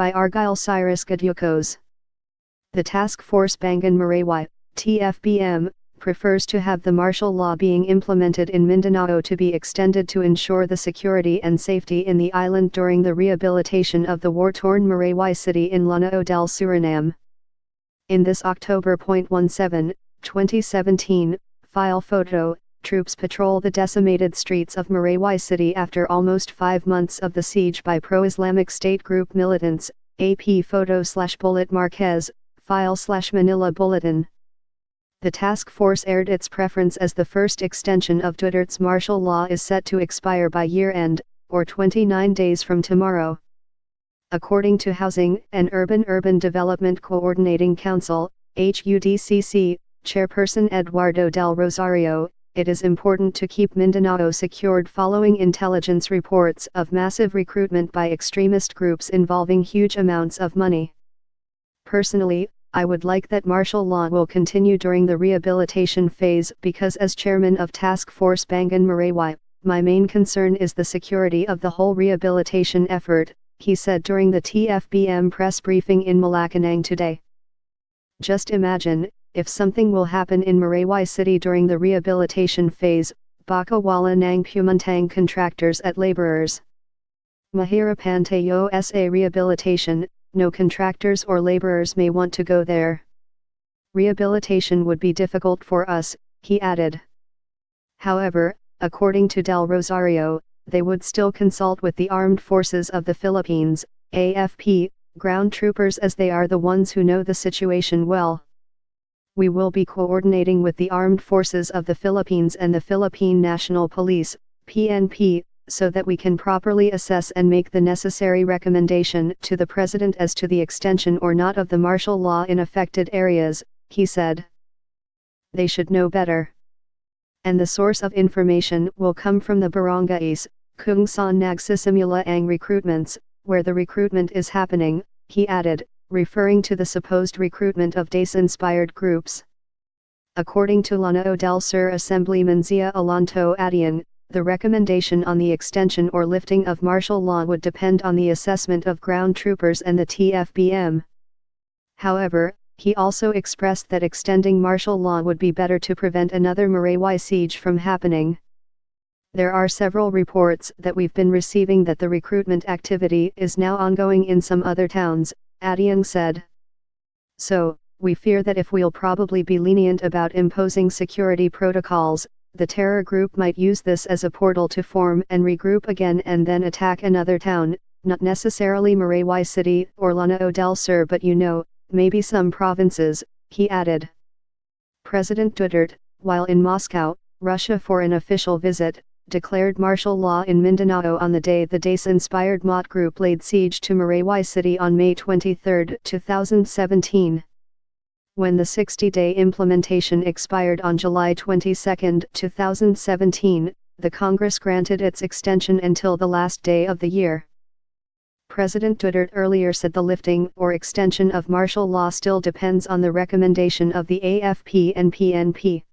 by Argyle Cyrus Gadyukos. The Task Force Bangon Marawi, TFBM, prefers to have the martial law being implemented in Mindanao to be extended to ensure the security and safety in the island during the rehabilitation of the war-torn Marawi city in Lanao del Suriname. In this October 17, 2017, file photo, troops patrol the decimated streets of Marawi city after almost 5 months of the siege by pro-Islamic State group militants, AP photo/Bullet Marquez, file/Manila Bulletin. The task force aired its preference as the first extension of Duterte's martial law is set to expire by year-end, or 29 days from tomorrow. According to Housing and Urban Development Coordinating Council, HUDCC, Chairperson Eduardo Del Rosario, it is important to keep Mindanao secured following intelligence reports of massive recruitment by extremist groups involving huge amounts of money. Personally, I would like that martial law will continue during the rehabilitation phase because as chairman of Task Force Bangon Marawi, my main concern is the security of the whole rehabilitation effort, he said during the TFBM press briefing in Malacanang today. Just imagine, if something will happen in Marawi City during the rehabilitation phase, baka wala nang pumuntang contractors at laborers. Mahirapan tayo sa rehabilitation, no contractors or laborers may want to go there. Rehabilitation would be difficult for us, he added. However, according to Del Rosario, they would still consult with the Armed Forces of the Philippines, AFP, ground troopers as they are the ones who know the situation well. We will be coordinating with the Armed Forces of the Philippines and the Philippine National Police, PNP, so that we can properly assess and make the necessary recommendation to the President as to the extension or not of the martial law in affected areas, he said. They should know better. And the source of information will come from the barangays, kung saan nagsisimula ang recruitments, where the recruitment is happening, he added, referring to the supposed recruitment of DACE-inspired groups. According to Lanao del Sur Assemblyman Zia Alonto Adian, the recommendation on the extension or lifting of martial law would depend on the assessment of ground troopers and the TFBM. However, he also expressed that extending martial law would be better to prevent another Marawi siege from happening. There are several reports that we've been receiving that the recruitment activity is now ongoing in some other towns, Adiang said. So, we fear that if we'll probably be lenient about imposing security protocols, the terror group might use this as a portal to form and regroup again and then attack another town, not necessarily Marawi City or Lanao del Sur but maybe some provinces, he added. President Duterte, while in Moscow, Russia for an official visit, declared martial law in Mindanao on the day the DACE-inspired MOT group laid siege to Marawi City on May 23, 2017. When the 60-day implementation expired on July 22, 2017, the Congress granted its extension until the last day of the year. President Duterte earlier said the lifting or extension of martial law still depends on the recommendation of the AFP and PNP.